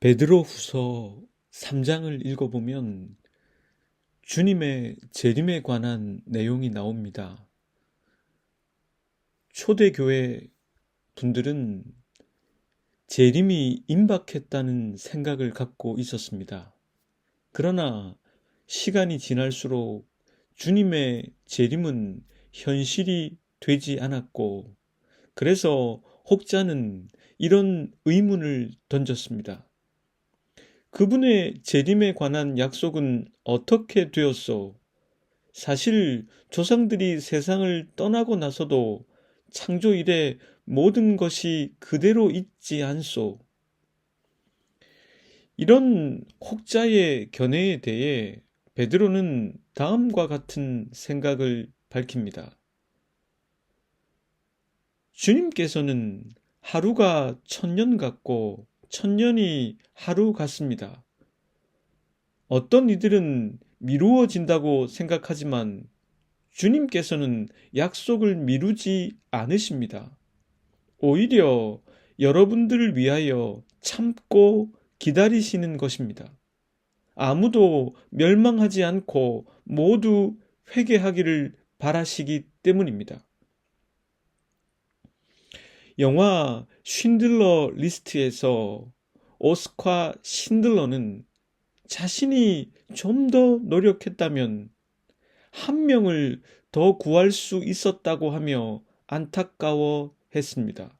베드로후서 3장을 읽어보면 주님의 재림에 관한 내용이 나옵니다. 초대교회 분들은 재림이 임박했다는 생각을 갖고 있었습니다. 그러나 시간이 지날수록 주님의 재림은 현실이 되지 않았고, 그래서 혹자는 이런 의문을 던졌습니다. 그분의 재림에 관한 약속은 어떻게 되었소? 사실 조상들이 세상을 떠나고 나서도 창조 이래 모든 것이 그대로 있지 않소? 이런 혹자의 견해에 대해 베드로는 다음과 같은 생각을 밝힙니다. 주님께서는 하루가 1000년 같고 1000년이 하루 같습니다. 어떤 이들은 미루어진다고 생각하지만 주님께서는 약속을 미루지 않으십니다. 오히려 여러분들을 위하여 참고 기다리시는 것입니다. 아무도 멸망하지 않고 모두 회개하기를 바라시기 때문입니다. 영화 쉰들러 리스트에서 오스카 신들러는 자신이 좀 더 노력했다면 한 명을 더 구할 수 있었다고 하며 안타까워 했습니다.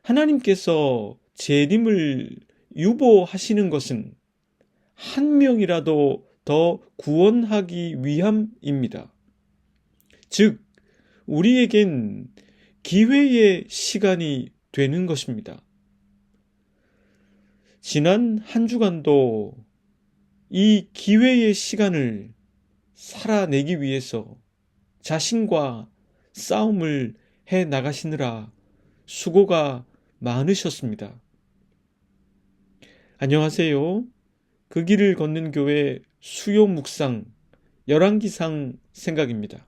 하나님께서 재림을 유보하시는 것은 한 명이라도 더 구원하기 위함입니다. 즉, 우리에겐 기회의 시간이 되는 것입니다. 지난 한 주간도 이 기회의 시간을 살아내기 위해서 자신과 싸움을 해 나가시느라 수고가 많으셨습니다. 안녕하세요. 그 길을 걷는 교회 수요 묵상 열왕기상 생각입니다.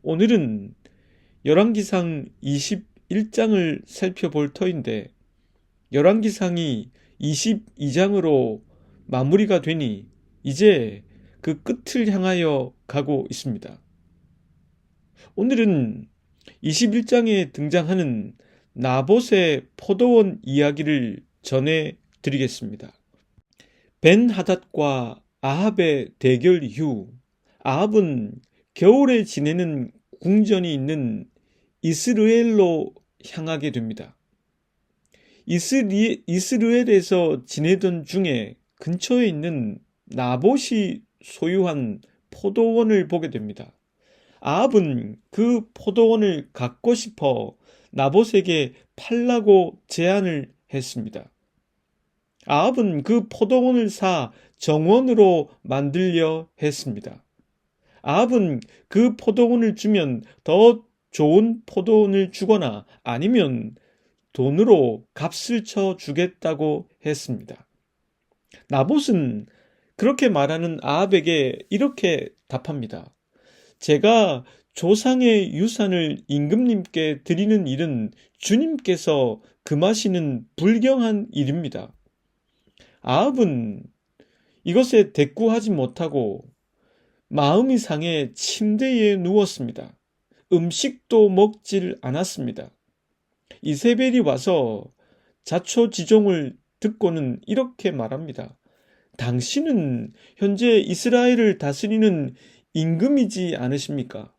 오늘은 열왕기상 21장을 살펴볼 터인데, 열왕기상이 22장으로 마무리가 되니 이제 그 끝을 향하여 가고 있습니다. 오늘은 21장에 등장하는 나봇의 포도원 이야기를 전해 드리겠습니다. 벤하닷과 아합의 대결 이후 아합은 겨울에 지내는 궁전이 있는 이스르엘로 향하게 됩니다. 이스라엘에서 지내던 중에 근처에 있는 나봇이 소유한 포도원을 보게 됩니다. 아합은 그 포도원을 갖고 싶어 나봇에게 팔라고 제안을 했습니다. 아합은 그 포도원을 사 정원으로 만들려 했습니다. 아합은 그 포도원을 주면 더 좋은 포도원을 주거나 아니면 돈으로 값을 쳐 주겠다고 했습니다. 나봇은 그렇게 말하는 아합에게 이렇게 답합니다. 제가 조상의 유산을 임금님께 드리는 일은 주님께서 금하시는 불경한 일입니다. 아합은 이것에 대꾸하지 못하고 마음이 상해 침대에 누웠습니다. 음식도 먹질 않았습니다. 이세벨이 와서 자초지종을 듣고는 이렇게 말합니다. 당신은 현재 이스라엘을 다스리는 임금이지 않으십니까?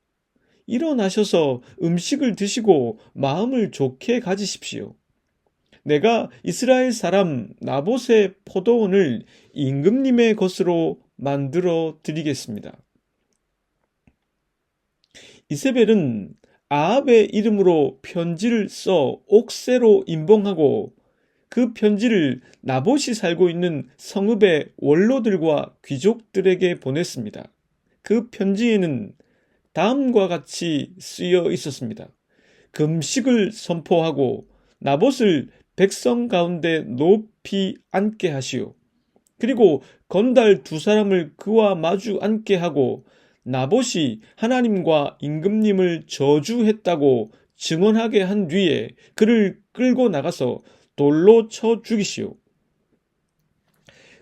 일어나셔서 음식을 드시고 마음을 좋게 가지십시오. 내가 이스라엘 사람 나봇의 포도원을 임금님의 것으로 만들어 드리겠습니다. 이세벨은 아합의 이름으로 편지를 써 옥새로 인봉하고 그 편지를 나봇이 살고 있는 성읍의 원로들과 귀족들에게 보냈습니다. 그 편지에는 다음과 같이 쓰여 있었습니다. 금식을 선포하고 나봇을 백성 가운데 높이 앉게 하시오. 그리고 건달 2사람을 그와 마주 앉게 하고 나봇이 하나님과 임금님을 저주했다고 증언하게 한 뒤에 그를 끌고 나가서 돌로 쳐 죽이시오.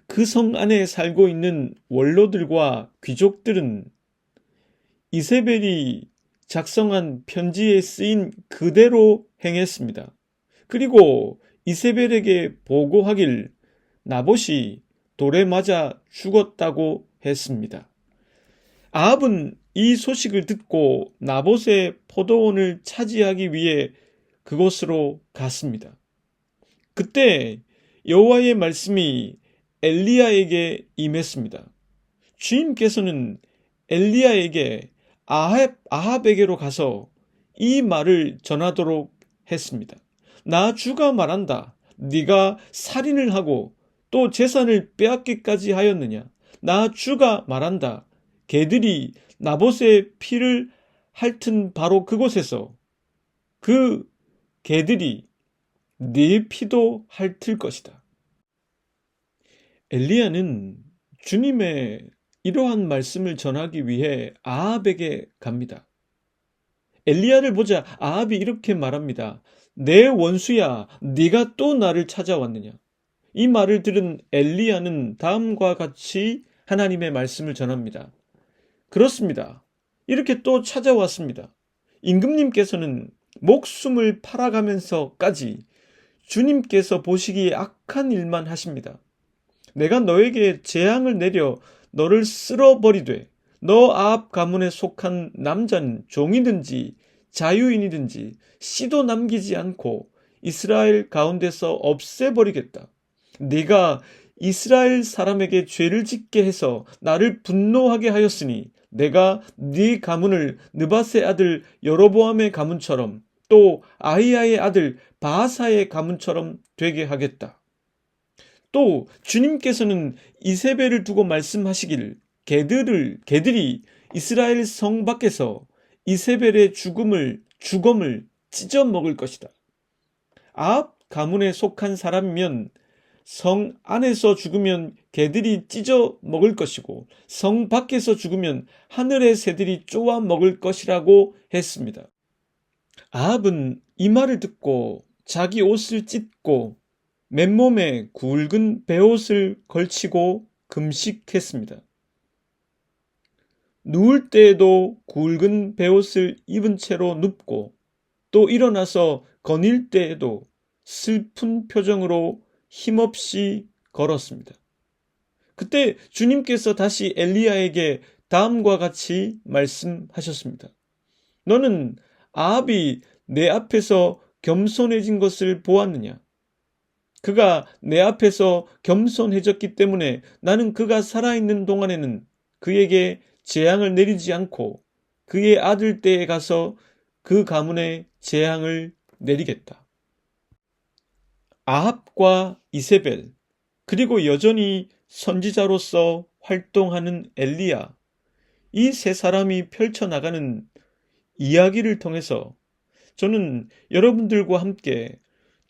그 성 안에 살고 있는 원로들과 귀족들은 이세벨이 작성한 편지에 쓰인 그대로 행했습니다. 그리고 이세벨에게 보고하길 나봇이 돌에 맞아 죽었다고 했습니다. 아합은 이 소식을 듣고 나봇의 포도원을 차지하기 위해 그곳으로 갔습니다. 그때 여호와의 말씀이 엘리야에게 임했습니다. 주님께서는 엘리야에게 아합에게로 가서 이 말을 전하도록 했습니다. 나 주가 말한다. 네가 살인을 하고 또 재산을 빼앗기까지 하였느냐? 나 주가 말한다. 개들이 나봇의 피를 핥은 바로 그곳에서 그 개들이 네 피도 핥을 것이다. 엘리야는 주님의 이러한 말씀을 전하기 위해 아합에게 갑니다. 엘리야를 보자 아합이 이렇게 말합니다. 내 원수야, 네가 또 나를 찾아왔느냐? 이 말을 들은 엘리야는 다음과 같이 하나님의 말씀을 전합니다. 그렇습니다. 이렇게 또 찾아왔습니다. 임금님께서는 목숨을 팔아가면서까지 주님께서 보시기에 악한 일만 하십니다. 내가 너에게 재앙을 내려 너를 쓸어버리되 너 아합 가문에 속한 남자는 종이든지 자유인이든지 씨도 남기지 않고 이스라엘 가운데서 없애버리겠다. 네가 이스라엘 사람에게 죄를 짓게 해서 나를 분노하게 하였으니 내가 네 가문을 느밧의 아들 여로보암의 가문처럼 또 아히야의 아들 바하사의 가문처럼 되게 하겠다. 또 주님께서는 이세벨을 두고 말씀하시기를 개들이 이스라엘 성 밖에서 이세벨의 주검을 찢어 먹을 것이다. 아합 가문에 속한 사람이면 성 안에서 죽으면 개들이 찢어 먹을 것이고 성 밖에서 죽으면 하늘의 새들이 쪼아 먹을 것이라고 했습니다. 아합은 이 말을 듣고 자기 옷을 찢고 맨몸에 굵은 베옷을 걸치고 금식했습니다. 누울 때에도 굵은 베옷을 입은 채로 눕고 또 일어나서 거닐 때에도 슬픈 표정으로 힘없이 걸었습니다. 그때 주님께서 다시 엘리야에게 다음과 같이 말씀하셨습니다. 너는 아합이 내 앞에서 겸손해진 것을 보았느냐? 그가 내 앞에서 겸손해졌기 때문에 나는 그가 살아있는 동안에는 그에게 재앙을 내리지 않고 그의 아들 때에 가서 그 가문에 재앙을 내리겠다. 아합과 이세벨, 그리고 여전히 선지자로서 활동하는 엘리야, 이 세 사람이 펼쳐나가는 이야기를 통해서 저는 여러분들과 함께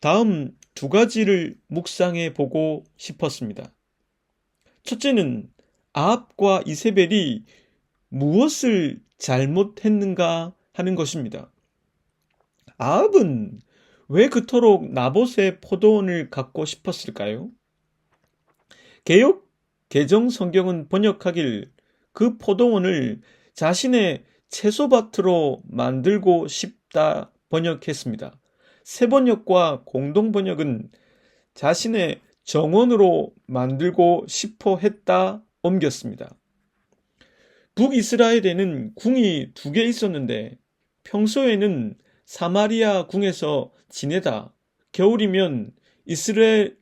다음 두 가지를 묵상해 보고 싶었습니다. 첫째는 아합과 이세벨이 무엇을 잘못했는가 하는 것입니다. 아합은 왜 그토록 나봇의 포도원을 갖고 싶었을까요? 개역 개정 성경은 번역하길 그 포도원을 자신의 채소밭으로 만들고 싶다 번역했습니다. 새번역과 공동번역은 자신의 정원으로 만들고 싶어 했다 옮겼습니다. 북이스라엘에는 궁이 2개 있었는데 평소에는 사마리아 궁에서 지내다 겨울이면 이스라엘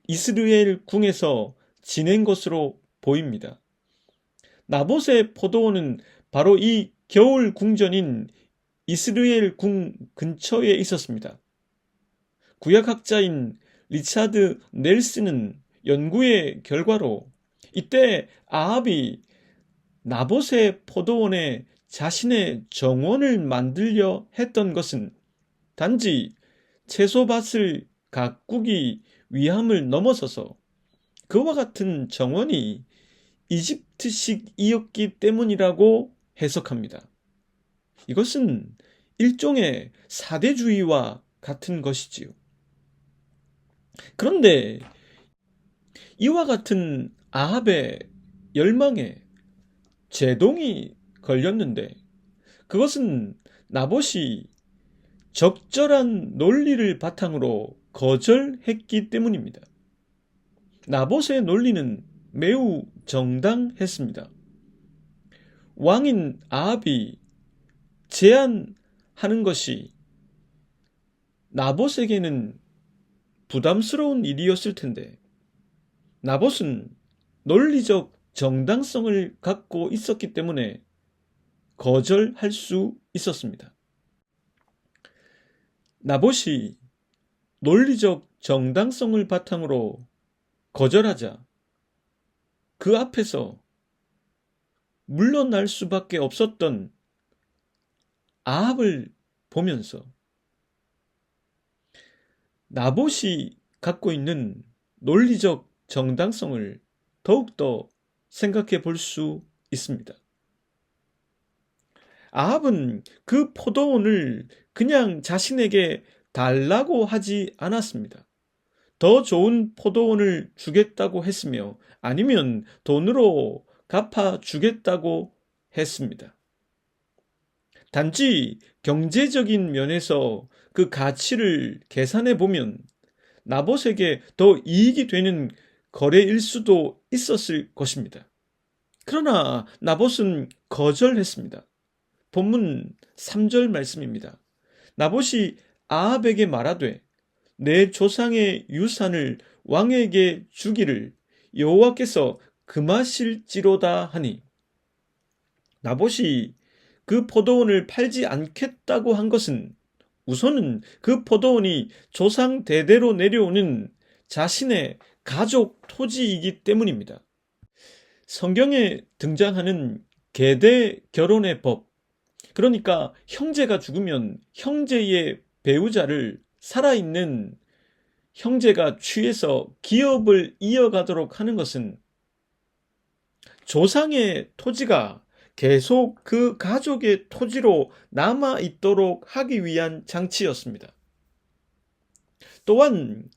궁에서 지낸 것으로 보입니다. 나봇의 포도원은 바로 이 겨울 궁전인 이스라엘 궁 근처에 있었습니다. 구약학자인 리차드 넬슨은 연구의 결과로 이때 아합이 나봇의 포도원에 자신의 정원을 만들려 했던 것은 단지 채소밭을 가꾸기 위함을 넘어서서 그와 같은 정원이 이집트식이었기 때문이라고 해석합니다. 이것은 일종의 사대주의와 같은 것이지요. 그런데 이와 같은 아합의 열망에 제동이 걸렸는데 그것은 나봇이 적절한 논리를 바탕으로 거절했기 때문입니다. 나봇의 논리는 매우 정당했습니다. 왕인 아합이 제안하는 것이 나봇에게는 부담스러운 일이었을 텐데 나봇은 논리적 정당성을 갖고 있었기 때문에 거절할 수 있었습니다. 나봇이 논리적 정당성을 바탕으로 거절하자 그 앞에서 물러날 수밖에 없었던 아합을 보면서 나봇이 갖고 있는 논리적 정당성을 더욱더 생각해 볼 수 있습니다. 아합은 그 포도원을 그냥 자신에게 달라고 하지 않았습니다. 더 좋은 포도원을 주겠다고 했으며 아니면 돈으로 갚아주겠다고 했습니다. 단지 경제적인 면에서 그 가치를 계산해 보면 나봇에게 더 이익이 되는 거래일 수도 있었을 것입니다. 그러나 나봇은 거절했습니다. 본문 3절 말씀입니다. 나봇이 아합에게 말하되 내 조상의 유산을 왕에게 주기를 여호와께서 금하실지로다 하니 나봇이 그 포도원을 팔지 않겠다고 한 것은 우선은 그 포도원이 조상 대대로 내려오는 자신의 가족 토지이기 때문입니다. 성경에 등장하는 계대 결혼의 법, 그러니까 형제가 죽으면 형제의 배우자를 살아있는 형제가 취해서 기업을 이어가도록 하는 것은 조상의 토지가 계속 그 가족의 토지로 남아있도록 하기 위한 장치였습니다. 또한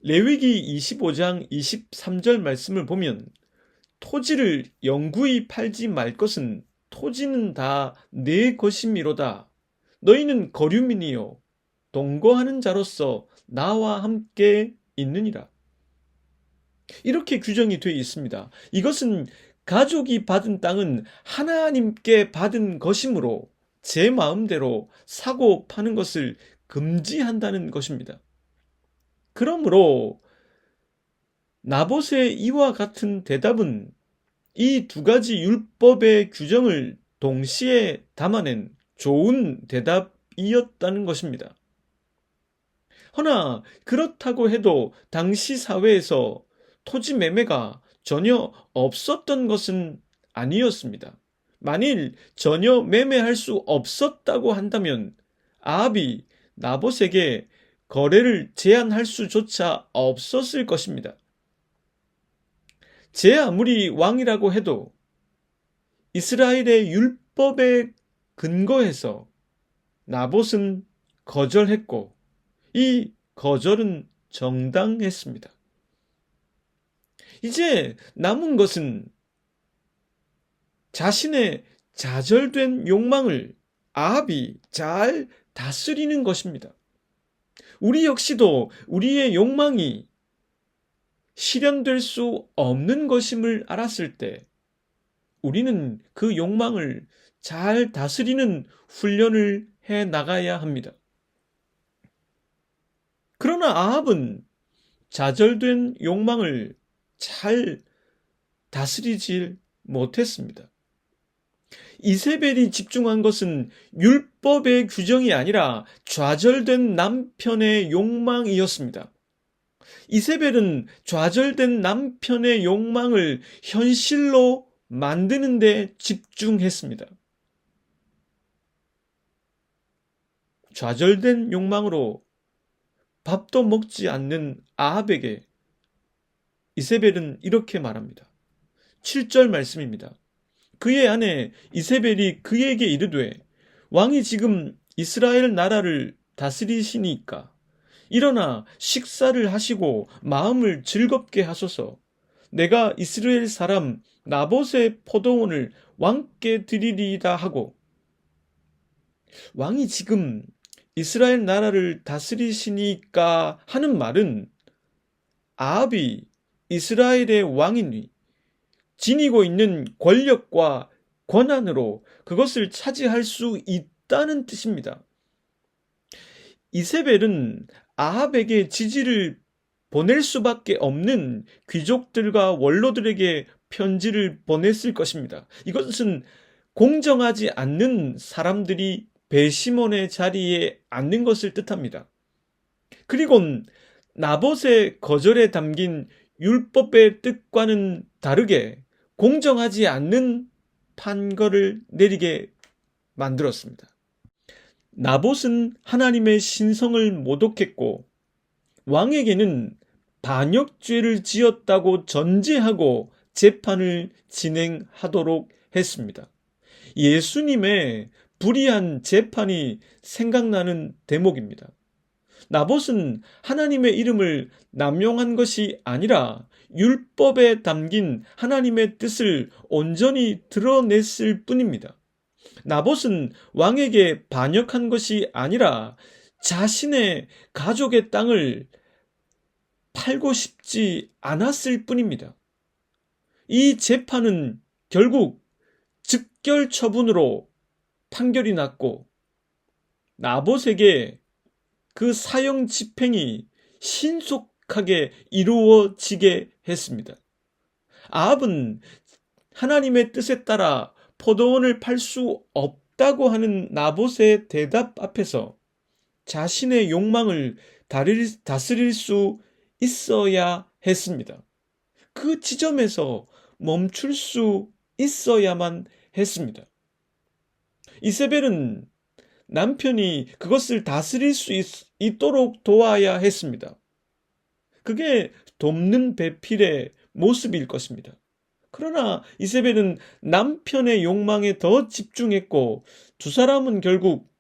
레위기 25장 23절 말씀을 보면 토지를 영구히 팔지 말 것은 토지는 다 내 것이미로다. 너희는 거류민이요 동거하는 자로서 나와 함께 있느니라. 이렇게 규정이 되어 있습니다. 이것은 가족이 받은 땅은 하나님께 받은 것이므로 제 마음대로 사고 파는 것을 금지한다는 것입니다. 그러므로 나봇의 이와 같은 대답은 이 두 가지 율법의 규정을 동시에 담아낸 좋은 대답이었다는 것입니다. 허나 그렇다고 해도 당시 사회에서 토지 매매가 전혀 없었던 것은 아니었습니다. 만일 전혀 매매할 수 없었다고 한다면 아합이 나봇에게 거래를 제한할 수조차 없었을 것입니다. 제 아무리 왕이라고 해도 이스라엘의 율법에 근거해서 나봇은 거절했고 이 거절은 정당했습니다. 이제 남은 것은 자신의 좌절된 욕망을 아합이 잘 다스리는 것입니다. 우리 역시도 우리의 욕망이 실현될 수 없는 것임을 알았을 때 우리는 그 욕망을 잘 다스리는 훈련을 해 나가야 합니다. 그러나 아합은 좌절된 욕망을 잘 다스리지 못했습니다. 이세벨이 집중한 것은 율법의 규정이 아니라 좌절된 남편의 욕망이었습니다. 이세벨은 좌절된 남편의 욕망을 현실로 만드는 데 집중했습니다. 좌절된 욕망으로 밥도 먹지 않는 아합에게 이세벨은 이렇게 말합니다. 7절 말씀입니다. 그의 아내 이세벨이 그에게 이르되 왕이 지금 이스라엘 나라를 다스리시니까 일어나 식사를 하시고 마음을 즐겁게 하소서. 내가 이스라엘 사람 나봇의 포도원을 왕께 드리리이다 하고, 왕이 지금 이스라엘 나라를 다스리시니까 하는 말은 아합이 이스라엘의 왕이니 지니고 있는 권력과 권한으로 그것을 차지할 수 있다는 뜻입니다. 이세벨은 아합에게 지지를 보낼 수밖에 없는 귀족들과 원로들에게 편지를 보냈을 것입니다. 이것은 공정하지 않는 사람들이 배심원의 자리에 앉는 것을 뜻합니다. 그리고 나봇의 거절에 담긴 율법의 뜻과는 다르게 공정하지 않는 판결을 내리게 만들었습니다. 나봇은 하나님의 신성을 모독했고 왕에게는 반역죄를 지었다고 전제하고 재판을 진행하도록 했습니다. 예수님의 불의한 재판이 생각나는 대목입니다. 나봇은 하나님의 이름을 남용한 것이 아니라 율법에 담긴 하나님의 뜻을 온전히 드러냈을 뿐입니다. 나봇은 왕에게 반역한 것이 아니라 자신의 가족의 땅을 팔고 싶지 않았을 뿐입니다. 이 재판은 결국 즉결 처분으로 판결이 났고 나봇에게 그 사형 집행이 신속하게 이루어지게 했습니다. 아합은 하나님의 뜻에 따라 포도원을 팔 수 없다고 하는 나봇의 대답 앞에서 자신의 욕망을 다스릴 수 있어야 했습니다. 그 지점에서 멈출 수 있어야만 했습니다. 이세벨은 남편이 그것을 다스릴 수 있도록 도와야 했습니다. 그게 돕는 배필의 모습일 것입니다. 그러나 이세벨은 남편의 욕망에 더 집중했고 두 사람은 결국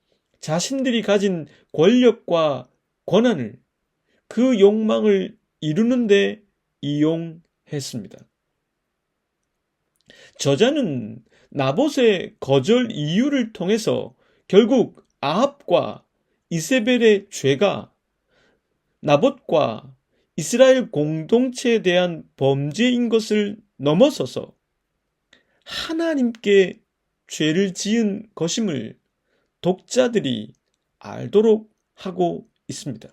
자신들이 가진 권력과 권한을 그 욕망을 이루는데 이용했습니다. 저자는 나봇의 거절 이유를 통해서 결국 아합과 이세벨의 죄가 나봇과 이스라엘 공동체에 대한 범죄인 것을 넘어서서 하나님께 죄를 지은 것임을 독자들이 알도록 하고 있습니다.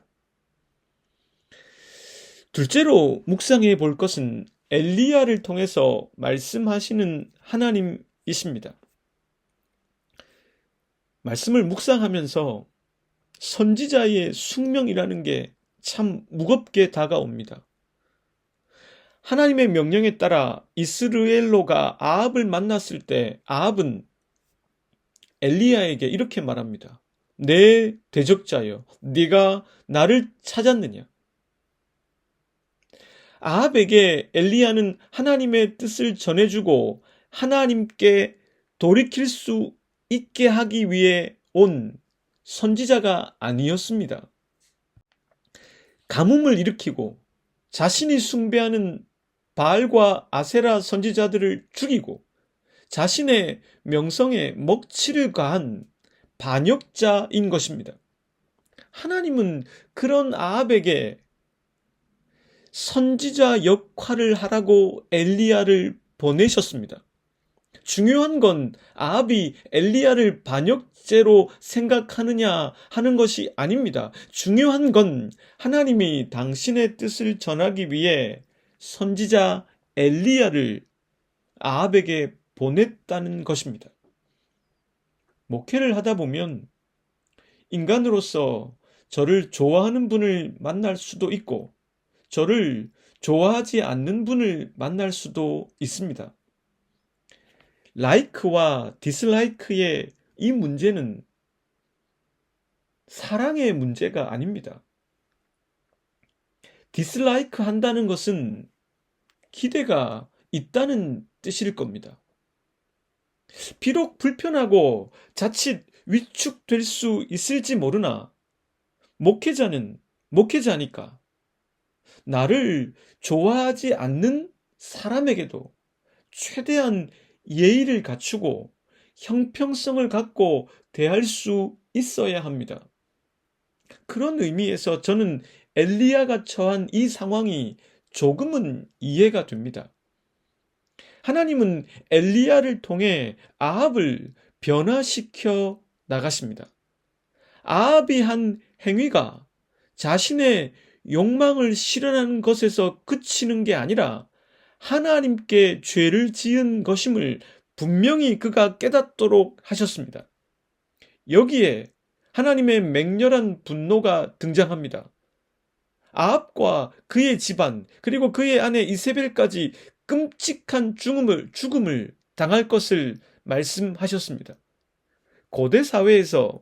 둘째로 묵상해 볼 것은 엘리야를 통해서 말씀하시는 하나님이십니다. 말씀을 묵상하면서 선지자의 숙명이라는 게 참 무겁게 다가옵니다. 하나님의 명령에 따라 이스라엘로가 아합을 만났을 때 아합은 엘리야에게 이렇게 말합니다. 내 대적자여, 네가 나를 찾았느냐? 아합에게 엘리야는 하나님의 뜻을 전해주고 하나님께 돌이킬 수 있게 하기 위해 온 선지자가 아니었습니다. 가뭄을 일으키고 자신이 숭배하는 바알과 아세라 선지자들을 죽이고 자신의 명성에 먹칠을 가한 반역자인 것입니다. 하나님은 그런 아합에게 선지자 역할을 하라고 엘리야를 보내셨습니다. 중요한 건 아합이 엘리야를 반역죄로 생각하느냐 하는 것이 아닙니다. 중요한 건 하나님이 당신의 뜻을 전하기 위해 선지자 엘리야를 아합에게 보냈다는 것입니다. 목회를 하다 보면 인간으로서 저를 좋아하는 분을 만날 수도 있고 저를 좋아하지 않는 분을 만날 수도 있습니다. 라이크와 디슬라이크의 이 문제는 사랑의 문제가 아닙니다. 디슬라이크 한다는 것은 기대가 있다는 뜻일 겁니다. 비록 불편하고 자칫 위축될 수 있을지 모르나 목회자는 목회자니까 나를 좋아하지 않는 사람에게도 최대한 예의를 갖추고 형평성을 갖고 대할 수 있어야 합니다. 그런 의미에서 저는 엘리야가 처한 이 상황이 조금은 이해가 됩니다. 하나님은 엘리야를 통해 아합을 변화시켜 나가십니다. 아합이 한 행위가 자신의 욕망을 실현하는 것에서 그치는 게 아니라 하나님께 죄를 지은 것임을 분명히 그가 깨닫도록 하셨습니다. 여기에 하나님의 맹렬한 분노가 등장합니다. 아합과 그의 집안, 그리고 그의 아내 이세벨까지 끔찍한 죽음을 당할 것을 말씀하셨습니다. 고대 사회에서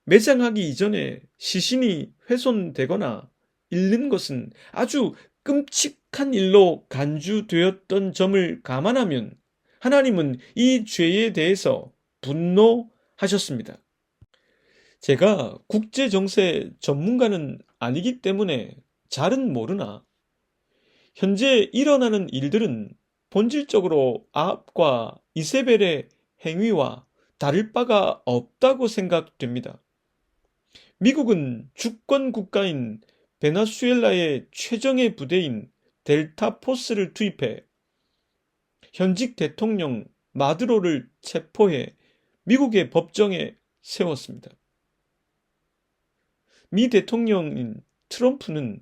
매장하기 이전에 시신이 훼손되거나 잃는 것은 아주 끔찍한 일로 간주되었던 점을 감안하면 하나님은 이 죄에 대해서 분노하셨습니다. 제가 국제정세 전문가는 아니기 때문에 잘은 모르나 현재 일어나는 일들은 본질적으로 아합과 이세벨의 행위와 다를 바가 없다고 생각됩니다. 미국은 주권 국가인 베네수엘라의 최정예 부대인 델타 포스를 투입해 현직 대통령 마두로를 체포해 미국의 법정에 세웠습니다. 미 대통령인 트럼프는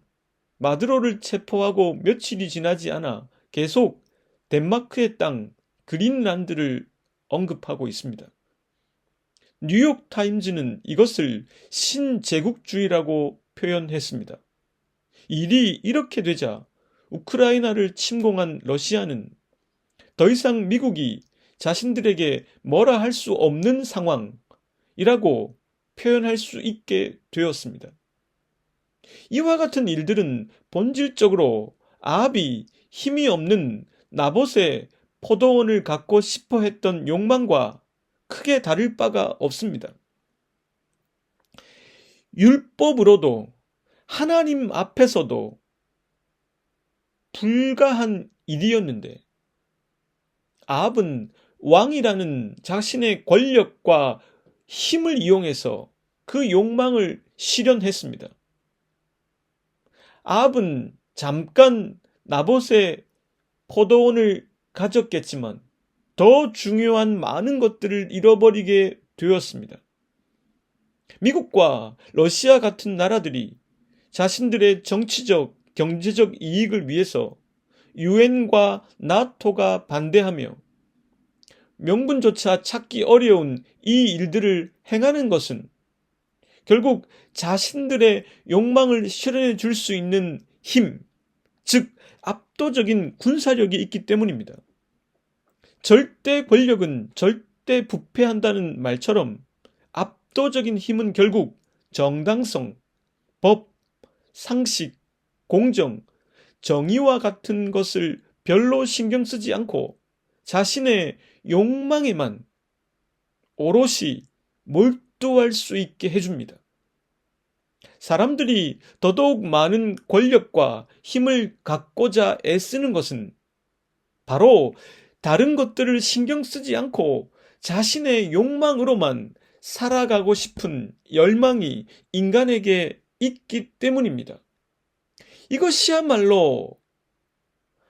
마두로를 체포하고 며칠이 지나지 않아 계속 덴마크의 땅 그린란드를 언급하고 있습니다. 뉴욕타임즈는 이것을 신제국주의라고 표현했습니다. 일이 이렇게 되자 우크라이나를 침공한 러시아는 더 이상 미국이 자신들에게 뭐라 할 수 없는 상황이라고 표현할 수 있게 되었습니다. 이와 같은 일들은 본질적으로 아합이 힘이 없는 나봇의 포도원을 갖고 싶어 했던 욕망과 크게 다를 바가 없습니다. 율법으로도 하나님 앞에서도 불가한 일이었는데 아합은 왕이라는 자신의 권력과 힘을 이용해서 그 욕망을 실현했습니다. 아합은 잠깐 나봇의 포도원을 가졌겠지만 더 중요한 많은 것들을 잃어버리게 되었습니다. 미국과 러시아 같은 나라들이 자신들의 정치적, 경제적 이익을 위해서 유엔과 나토가 반대하며 명분조차 찾기 어려운 이 일들을 행하는 것은 결국 자신들의 욕망을 실현해 줄 수 있는 힘, 즉 압도적인 군사력이 있기 때문입니다. 절대 권력은 절대 부패한다는 말처럼 압도적인 힘은 결국 정당성, 법, 상식, 공정, 정의와 같은 것을 별로 신경 쓰지 않고 자신의 욕망에만 오롯이 몰두할 수 있게 해줍니다. 사람들이 더더욱 많은 권력과 힘을 갖고자 애쓰는 것은 바로 다른 것들을 신경 쓰지 않고 자신의 욕망으로만 살아가고 싶은 열망이 인간에게 있기 때문입니다. 이것이야말로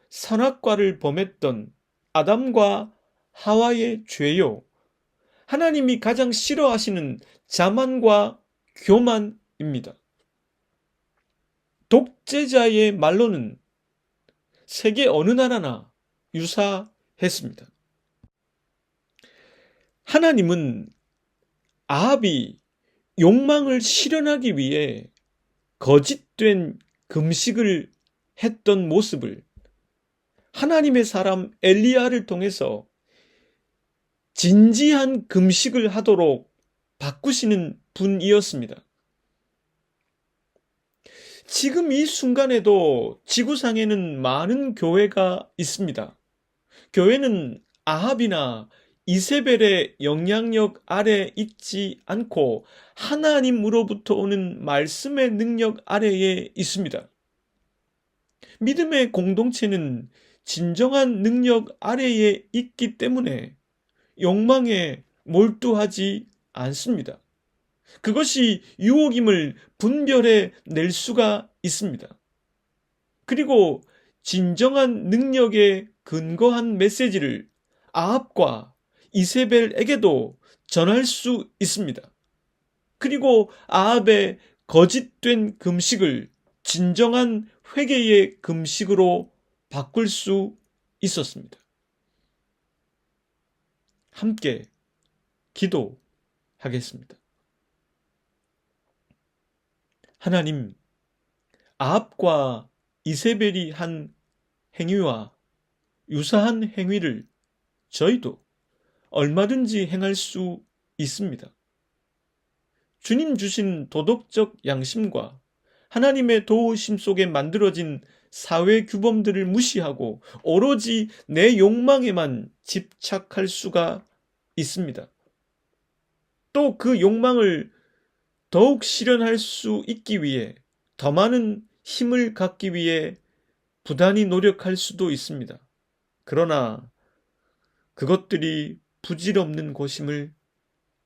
선악과를 범했던 아담과 하와의 죄요. 하나님이 가장 싫어하시는 자만과 교만입니다. 독재자의 말로는 세계 어느 나라나 유사했습니다. 하나님은 아합이 욕망을 실현하기 위해 거짓된 금식을 했던 모습을 하나님의 사람 엘리야를 통해서 진지한 금식을 하도록 바꾸시는 분이었습니다. 지금 이 순간에도 지구상에는 많은 교회가 있습니다. 교회는 아합이나 이세벨의 영향력 아래 있지 않고 하나님으로부터 오는 말씀의 능력 아래에 있습니다. 믿음의 공동체는 진정한 능력 아래에 있기 때문에 욕망에 몰두하지 않습니다. 그것이 유혹임을 분별해 낼 수가 있습니다. 그리고 진정한 능력에 근거한 메시지를 아합과 이세벨에게도 전할 수 있습니다. 그리고 아합의 거짓된 금식을 진정한 회개의 금식으로 바꿀 수 있었습니다. 함께 기도하겠습니다. 하나님, 아합과 이세벨이 한 행위와 유사한 행위를 저희도 얼마든지 행할 수 있습니다. 주님 주신 도덕적 양심과 하나님의 도우심 속에 만들어진 사회 규범들을 무시하고 오로지 내 욕망에만 집착할 수가 있습니다. 또 그 욕망을 더욱 실현할 수 있기 위해 더 많은 힘을 갖기 위해 부단히 노력할 수도 있습니다. 그러나 그것들이 부질없는 것임을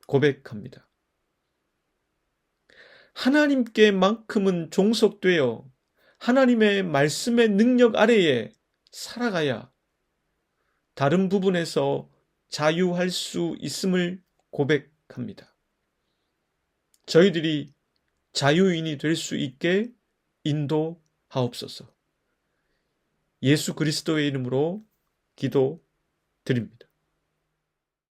고백합니다. 하나님께만큼은 종속되어 하나님의 말씀의 능력 아래에 살아가야 다른 부분에서 자유할 수 있음을 고백합니다. 저희들이 자유인이 될 수 있게 인도하옵소서. 예수 그리스도의 이름으로 기도드립니다.